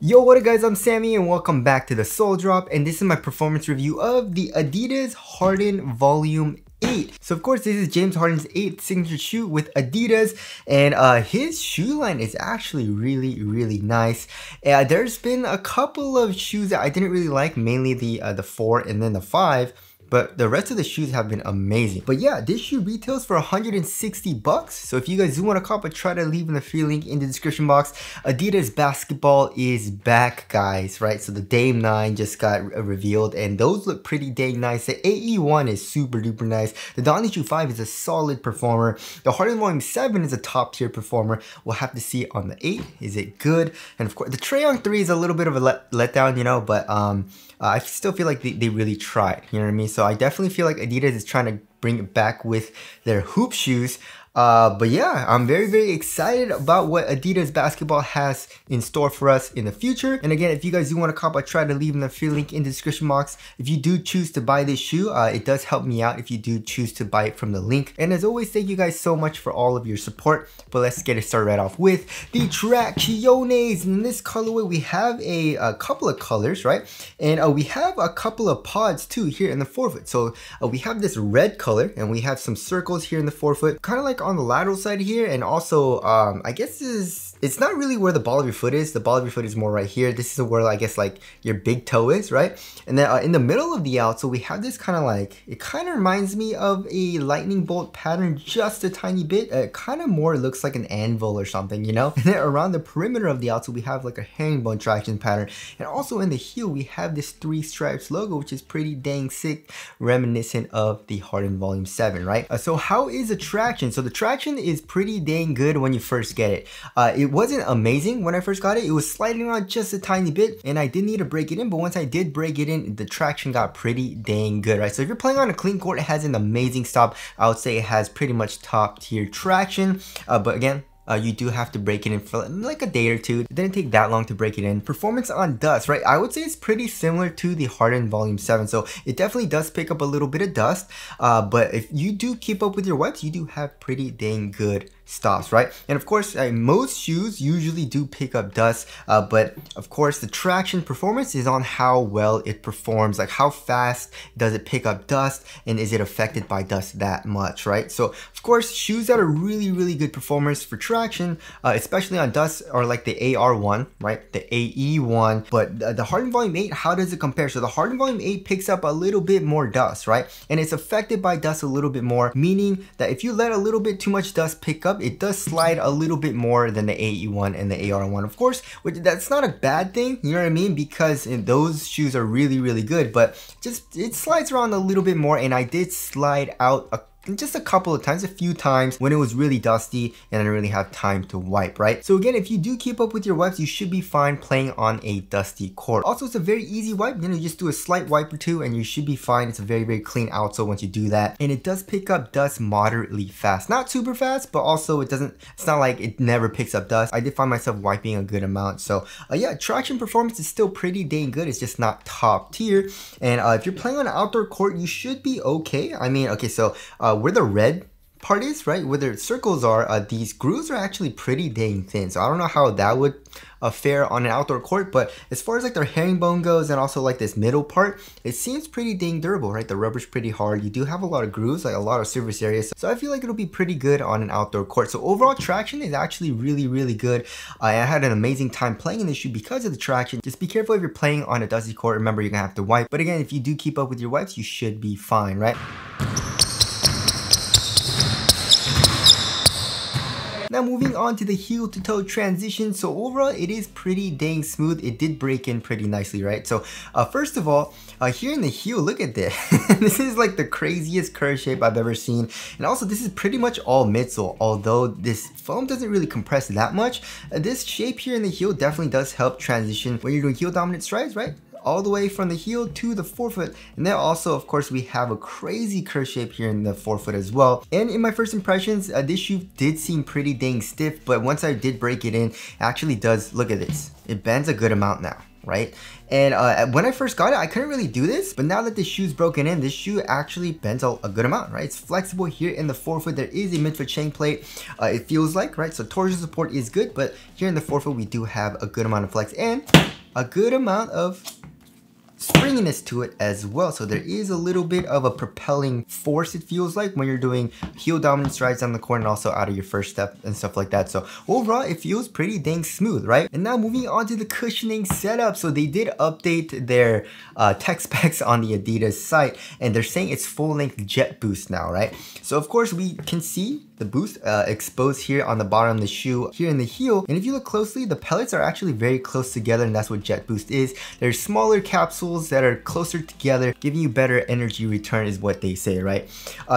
Yo, what up guys, I'm Sammy and welcome back to the Soul Drop, and this is my performance review of the Adidas Harden Volume 8. So of course this is James Harden's 8th signature shoe with Adidas, and his shoe line is actually really nice. There's been a couple of shoes that I didn't really like, mainly the 4 and then the 5. But the rest of the shoes have been amazing. But yeah, this shoe retails for 160 bucks. So if you guys do want to cop, try to leave in the free link in the description box. Adidas basketball is back, guys, right? So the Dame 9 just got revealed and those look pretty dang nice. The AE1 is super duper nice. The Donny 5 is a solid performer. The Harden Volume 7 is a top tier performer. We'll have to see on the 8. Is it good? And of course, the Trayon 3 is a little bit of a letdown, you know, but I still feel like they really tried, you know what I mean? So I definitely feel like Adidas is trying to bring it back with their hoop shoes. But yeah, I'm very excited about what Adidas basketball has in store for us in the future. And again, if you guys do want to cop, I try to leave in the free link in the description box. If you do choose to buy this shoe, it does help me out if you do choose to buy it from the link. And as always, thank you guys so much for all of your support. But let's get it started right off with the Tracciones. In this colorway, we have a couple of colors, right? And we have a couple of pods too here in the forefoot. So we have this red color and we have some circles here in the forefoot, kind of like on the lateral side here, and also I guess it's not really where the ball of your foot is. The ball of your foot is more right here. This is where I guess like your big toe is, right? And then in the middle of the outsole, we have this kind of like, it kind of reminds me of a lightning bolt pattern just a tiny bit. It kind of more looks like an anvil or something, you know? And then around the perimeter of the outsole, we have like a herringbone traction pattern. And also in the heel, we have this 3 stripes logo, which is pretty dang sick, reminiscent of the Harden Volume 7, right? So how is the traction? So the traction is pretty dang good when you first get it. It wasn't amazing when I first got it. It was sliding around just a tiny bit and I did need to break it in, but once I did break it in, the traction got pretty dang good, right? So if you're playing on a clean court, it has an amazing stop. I would say it has pretty much top tier traction, but again, you do have to break it in for like a day or two. It didn't take that long to break it in. Performance on dust, right? I would say it's pretty similar to the Harden Volume 7. So it definitely does pick up a little bit of dust. But if you do keep up with your wipes, you do have pretty dang good stops, right? And of course, most shoes usually do pick up dust, but of course the traction performance is on how well it performs, like how fast does it pick up dust and is it affected by dust that much, right? So of course, shoes that are really good performers for traction, especially on dust, are like the AR1, right? The AE1, but the Harden Volume 8, how does it compare? So the Harden Volume 8 picks up a little bit more dust, right? And it's affected by dust a little bit more, meaning that if you let a little bit too much dust pick up, it does slide a little bit more than the AE1 and the AR1, of course, which that's not a bad thing, you know what I mean? Because those shoes are really good, but just it slides around a little bit more, and I did slide out just a couple of times, a few times when it was really dusty and I didn't really have time to wipe, right? So again, if you do keep up with your wipes, you should be fine playing on a dusty court. Also, it's a very easy wipe. You know, you just do a slight wipe or two and you should be fine. It's a very clean outsole once you do that. And it does pick up dust moderately fast. Not super fast, but also it's not like it never picks up dust. I did find myself wiping a good amount. So yeah, traction performance is still pretty dang good. It's just not top tier. And if you're playing on an outdoor court, you should be okay. I mean, okay, so where the red part is, right, where the circles are, these grooves are actually pretty dang thin. So I don't know how that would fare on an outdoor court, but as far as like their herringbone goes and also like this middle part, it seems pretty dang durable, right? The rubber's pretty hard. You do have a lot of grooves, like a lot of surface areas. So I feel like it'll be pretty good on an outdoor court. So overall traction is actually really good. I had an amazing time playing in this shoe because of the traction. Just be careful if you're playing on a dusty court. Remember, you're gonna have to wipe. But again, if you do keep up with your wipes, you should be fine, right? Now moving on to the heel to toe transition. So overall, it is pretty dang smooth. It did break in pretty nicely, right? So first of all, here in the heel, look at this. This is like the craziest curve shape I've ever seen. And also this is pretty much all midsole, although this foam doesn't really compress that much. This shape here in the heel definitely does help transition when you're doing heel dominant strides, right? All the way from the heel to the forefoot. And then also, of course, we have a crazy curve shape here in the forefoot as well. And in my first impressions, this shoe did seem pretty dang stiff, but once I did break it in, it actually does, look at this. It bends a good amount now. right? And when I first got it, I couldn't really do this, but now that the shoe's broken in, this shoe actually bends a good amount, right? It's flexible here in the forefoot. There is a midfoot shank plate, it feels like, right? So torsion support is good, but here in the forefoot, we do have a good amount of flex and a good amount of springiness to it as well. So there is a little bit of a propelling force, it feels like, when you're doing heel dominant strides down the court and also out of your first step and stuff like that. So overall, it feels pretty dang smooth, right? And now moving on to the cushioning setup. So they did update their tech specs on the Adidas site, and they're saying it's full length jet boost now, right? So of course we can see the boost exposed here on the bottom of the shoe, here in the heel. And if you look closely, the pellets are actually very close together, and that's what jet boost is. There's smaller capsules that are closer together, giving you better energy return is what they say, right?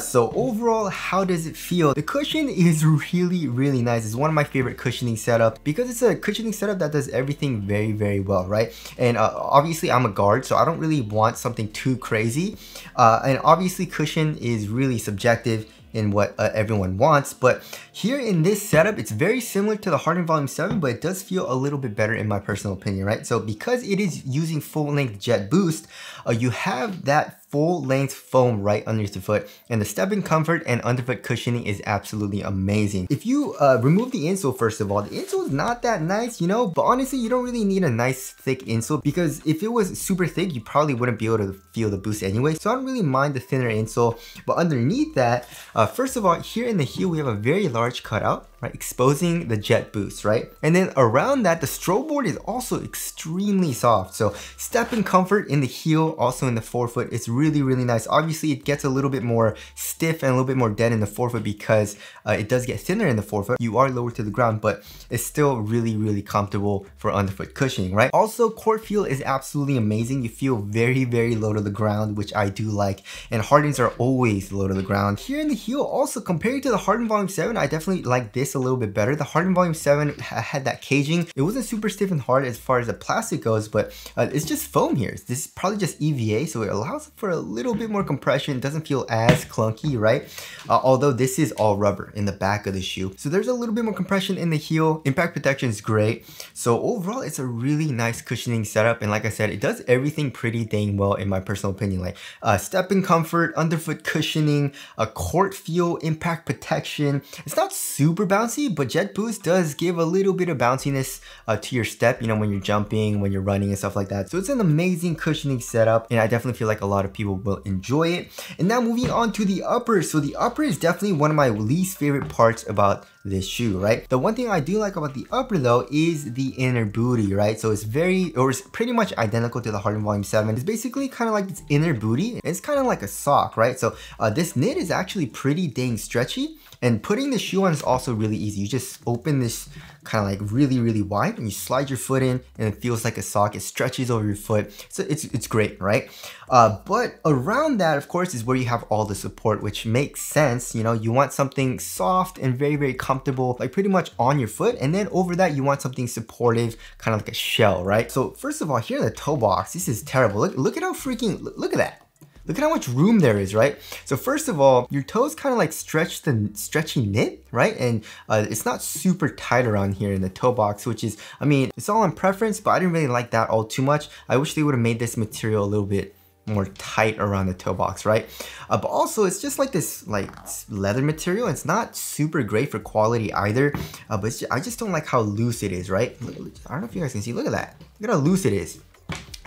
So overall, how does it feel? The cushion is really nice. It's one of my favorite cushioning setup because it's a cushioning setup that does everything very well, right? And obviously I'm a guard, so I don't really want something too crazy. And obviously cushion is really subjective in what everyone wants, but here in this setup, it's very similar to the Harden Volume 7, but it does feel a little bit better in my personal opinion, right? So because it is using full length jet boost, you have that full length foam right underneath the foot, and the stepping comfort and underfoot cushioning is absolutely amazing. If you remove the insole, first of all, the insole is not that nice, you know, but honestly, you don't really need a nice thick insole because if it was super thick, you probably wouldn't be able to feel the boost anyway. So I don't really mind the thinner insole, but underneath that, first of all, here in the heel, we have a very large cutout, right, exposing the jet boost, right? And then around that, the stroke board is also extremely soft. So stepping comfort in the heel, also in the forefoot, it's really nice. Obviously, it gets a little bit more stiff and a little bit more dead in the forefoot because it does get thinner in the forefoot. You are lower to the ground, but it's still really comfortable for underfoot cushioning, right? Also, court feel is absolutely amazing. You feel very low to the ground, which I do like, and Hardens are always low to the ground. Here in the heel, also compared to the Harden Volume 7, I definitely like this a little bit better. The Harden Volume 7 had that caging. It wasn't super stiff and hard as far as the plastic goes, but it's just foam here. This is probably just EVA, so it allows for a little bit more compression. It doesn't feel as clunky, right? Although this is all rubber in the back of the shoe. So there's a little bit more compression in the heel. Impact protection is great. So overall, it's a really nice cushioning setup. And like I said, it does everything pretty dang well in my personal opinion. Like stepping comfort, underfoot cushioning, a court feel, impact protection. It's not super bouncy, but jet boost does give a little bit of bounciness to your step, you know, when you're jumping, when you're running and stuff like that. So it's an amazing cushioning setup, and I definitely feel like a lot of people will enjoy it. And now moving on to the upper. So the upper is definitely one of my least favorite parts about this shoe, right? The one thing I do like about the upper though is the inner booty, right? So it's pretty much identical to the Harden Volume 7. It's basically kind of like this inner booty. It's kind of like a sock, right? So this knit is actually pretty dang stretchy, and putting the shoe on is also really easy. You just open this kind of like really wide, and you slide your foot in, and it feels like a sock. It stretches over your foot, so it's great, right? But around that, of course, is where you have all the support, which makes sense. You know, you want something soft and very comfortable, like pretty much on your foot, and then over that, you want something supportive, kind of like a shell, right? So first of all, here in the toe box, this is terrible. Look at how look at that. Look at how much room there is, right? So first of all, your toes kind of like stretch the stretchy knit, right? And it's not super tight around here in the toe box, which is, I mean, it's all on preference, but I didn't really like that all too much. I wish they would have made this material a little bit more tight around the toe box, right? But also, it's just like this like leather material. It's not super great for quality either, but I just don't like how loose it is, right? I don't know if you guys can see, look at that. Look at how loose it is.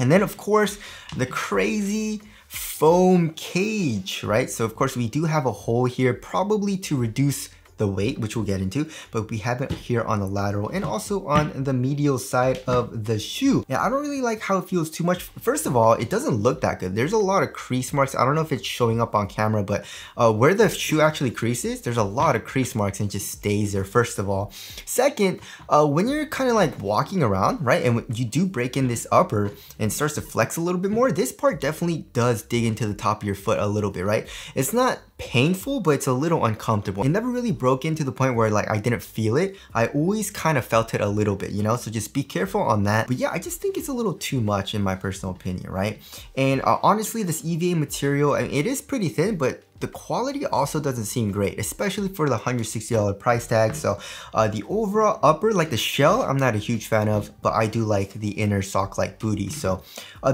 And then of course, the crazy foam cage, right? So of course we do have a hole here, probably to reduce the weight, which we'll get into, but we have it here on the lateral and also on the medial side of the shoe. And I don't really like how it feels too much. First of all, it doesn't look that good. There's a lot of crease marks. I don't know if it's showing up on camera, but where the shoe actually creases, there's a lot of crease marks and it just stays there, first of all. Second, when you're kind of like walking around, right, and when you do break in this upper and starts to flex a little bit more, this part definitely does dig into the top of your foot a little bit, right? It's not painful, but it's a little uncomfortable. It never really broke in to the point where like I didn't feel it. I always kind of felt it a little bit, you know, so just be careful on that. But yeah, I just think it's a little too much in my personal opinion, right? And honestly, this EVA material, I mean, it is pretty thin, but the quality also doesn't seem great, especially for the $160 price tag. So the overall upper, like the shell, I'm not a huge fan of, but I do like the inner sock-like booty. So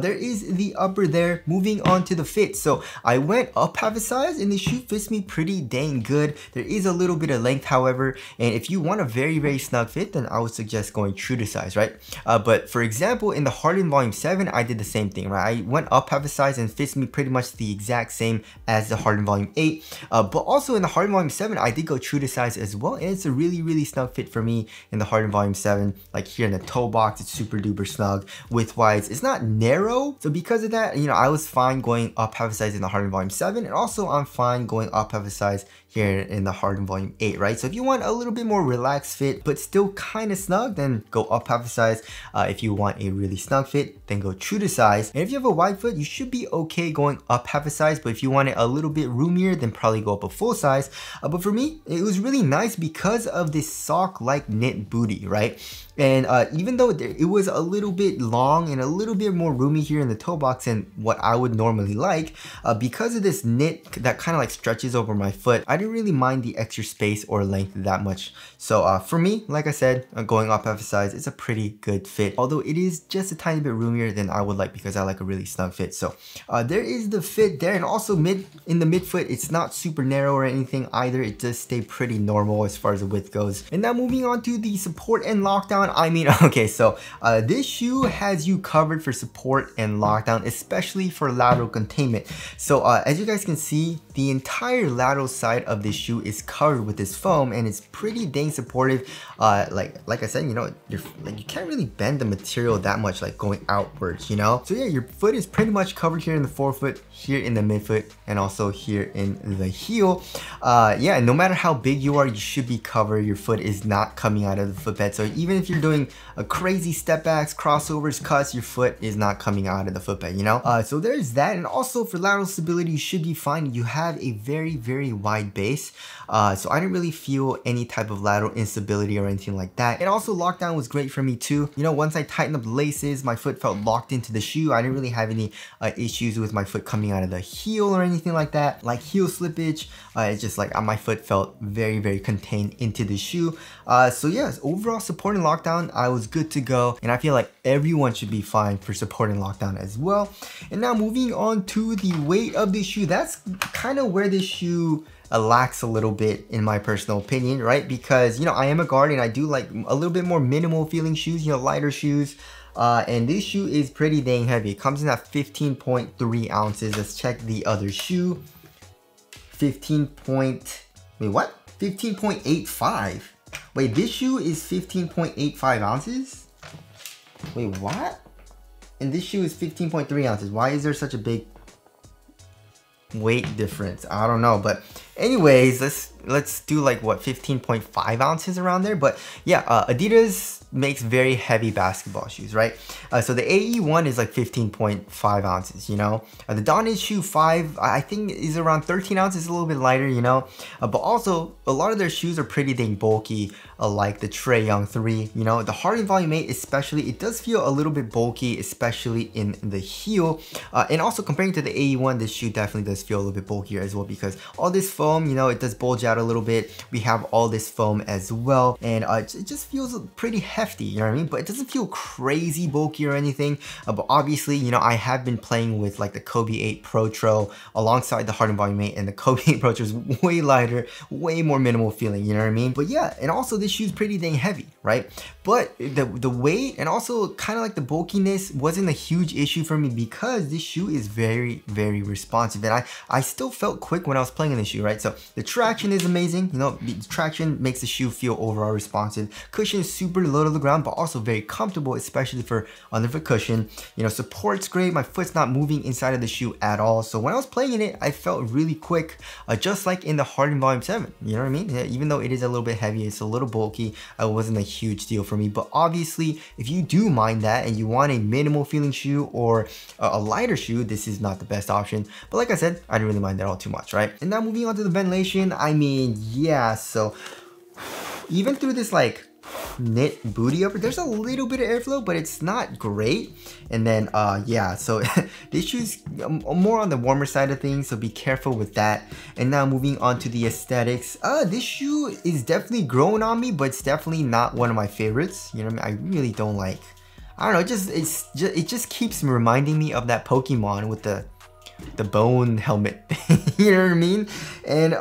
there is the upper there. Moving on to the fit. So I went up half a size and the shoe fits me pretty dang good. There is a little bit of length, however, and if you want a very, very snug fit, then I would suggest going true to size, right? But for example, in the Harden Volume 7, I did the same thing, right? I went up half a size and fits me pretty much the exact same as the Harden Volume 8. But also in the Harden Volume 7, I did go true to size as well, and it's a really, really snug fit for me in the Harden Volume 7. Like here in the toe box, it's super duper snug. Width-wise, it's not narrow, so because of that, you know, I was fine going up half a size in the Harden Volume 7, and also I'm fine going up half a size here in the Harden Volume 8, right? So if you want a little bit more relaxed fit, but still kind of snug, then go up half a size. If you want a really snug fit, then go true to size. And if you have a wide foot, you should be okay going up half a size, but if you want it a little bit roomier, then probably go up a full size. But for me, it was really nice because of this sock-like knit booty, right? And even though it was a little bit long and a little bit more roomy here in the toe box than what I would normally like, because of this knit that kind of like stretches over my foot, I didn't really mind the extra space or length that much. So for me, like I said, going up half a size, it's a pretty good fit. Although it is just a tiny bit roomier than I would like because I like a really snug fit. So there is the fit there, and also in the midfoot, it's not super narrow or anything either. It does stay pretty normal as far as the width goes. And now moving on to the support and lockdown. I mean, okay, so this shoe has you covered for support and lockdown, especially for lateral containment. So as you guys can see, the entire lateral side of this shoe is covered with this foam, and it's pretty dang supportive. Like I said, you know, you can't really bend the material that much, like going outwards, you know. So yeah, your foot is pretty much covered here in the forefoot, here in the midfoot, and also here in the heel. Yeah, no matter how big you are, you should be covered. Your foot is not coming out of the footbed. So even if you're doing a crazy step backs, crossovers, cuts, your foot is not coming out of the footbed, you know. So there's that. And also for lateral stability, you should be fine. You have a very, very wide base. So I didn't really feel any type of lateral instability or anything like that. And also lockdown was great for me too. You know, once I tightened up the laces, my foot felt locked into the shoe. I didn't really have any issues with my foot coming out of the heel or anything like that. Like heel slippage, it's just like my foot felt very, very contained into the shoe. So yes, overall support and lockdown, I was good to go. And I feel like everyone should be fine for support and lockdown as well. And now moving on to the weight of this shoe, that's kind of where this shoe lacks a little bit in my personal opinion, right? Because, you know, I am a guard and I do like a little bit more minimal feeling shoes, you know, lighter shoes. And this shoe is pretty dang heavy. It comes in at 15.3 ounces. Let's check the other shoe. 15.85. Wait, this shoe is 15.85 ounces? Wait, what? And this shoe is 15.3 ounces. Why is there such a big weight difference? I don't know, but anyways, let's do like what, 15.5 ounces around there. But yeah, Adidas makes very heavy basketball shoes, right? So the AE1 is like 15.5 ounces, you know. The Don's shoe 5, I think is around 13 ounces, a little bit lighter, you know. But also a lot of their shoes are pretty dang bulky, like the Trae Young 3, you know. The Harden Volume 8 especially, it does feel a little bit bulky, especially in the heel. And also comparing to the AE1, this shoe definitely does feel a little bit bulkier as well, because all this foam, you know, it does bulge out a little bit. We have all this foam as well, and it just feels pretty hefty, you know what I mean? But it doesn't feel crazy bulky or anything. But obviously, you know, I have been playing with like the Kobe 8 Pro Tro alongside the Harden Volume 8, and the Kobe 8 Pro Tro is way lighter, way more minimal feeling, you know what I mean? But yeah, and also this shoe's pretty dang heavy, right? But the weight and also kind of like the bulkiness wasn't a huge issue for me, because this shoe is very, very responsive, and I still felt quick when I was playing in the shoe, right? So the traction is amazing, you know, the traction makes the shoe feel overall responsive. Cushion is super low to the ground, but also very comfortable, especially for underfoot cushion. You know, support's great. My foot's not moving inside of the shoe at all. So when I was playing in it, I felt really quick, just like in the Harden Volume 7. You know what I mean? Yeah, even though it is a little bit heavy, it's a little bulky, it wasn't a huge deal for me. But obviously, if you do mind that and you want a minimal feeling shoe or a lighter shoe, this is not the best option. But like I said, I didn't really mind that all too much, right? And now moving on to the ventilation, I mean, yeah, so even through this like knit booty upper. There's a little bit of airflow, but it's not great. And then yeah, so this shoe's more on the warmer side of things, so be careful with that. And now moving on to the aesthetics. This shoe is definitely growing on me, but it's definitely not one of my favorites. You know what I mean? I really don't like, I don't know, it just keeps reminding me of that Pokemon with the bone helmet. You know what I mean? And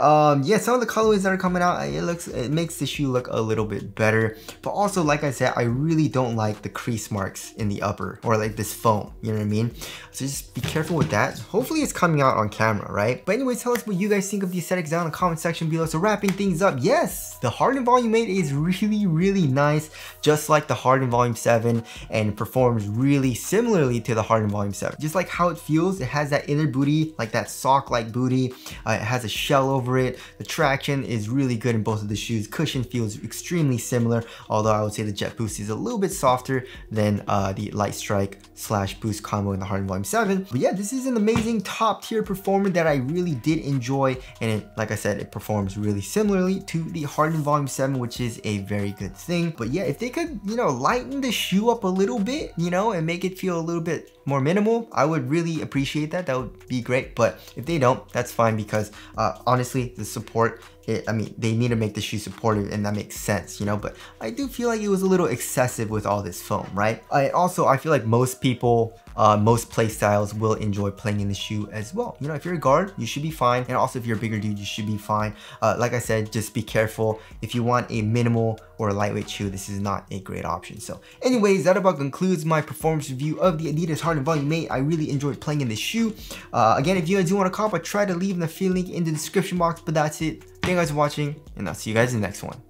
yeah, some of the colorways that are coming out, it makes the shoe look a little bit better. But also, like I said, I really don't like the crease marks in the upper, or like this foam, you know what I mean? So just be careful with that. Hopefully it's coming out on camera, right? But anyways, tell us what you guys think of the aesthetics down in the comment section below. So wrapping things up, yes, the Harden Volume 8 is really nice, just like the Harden Volume 7, and performs really similarly to the Harden Volume 7. Just like how it feels, it has that inner booty, like that sock-like booty. It has a shell over it. The traction is really good in both of the shoes. Cushion feels extremely similar, although I would say the Jet Boost is a little bit softer than the Light Strike / Boost combo in the Harden Volume 7. But yeah, this is an amazing top tier performer that I really did enjoy, and it, like I said, it performs really similarly to the Harden Volume 7, which is a very good thing. But yeah, if they could, you know, lighten the shoe up a little bit, you know, and make it feel a little bit more minimal, I would really appreciate that. That would be great. But if they don't, that's fine, because honestly, the support, I mean, they need to make the shoe supportive, and that makes sense, you know. But I do feel like it was a little excessive with all this foam, right? I feel like most people, most play styles will enjoy playing in the shoe as well. You know, if you're a guard, you should be fine, and also if you're a bigger dude, you should be fine. Like I said, just be careful. If you want a minimal or a lightweight shoe, this is not a great option. So anyways, that about concludes my performance review of the Adidas Harden Volume 8. I really enjoyed playing in this shoe. Again, if you guys do want to cop, I try to leave the affiliate link in the description box, but that's it. Thank you guys for watching, and I'll see you guys in the next one.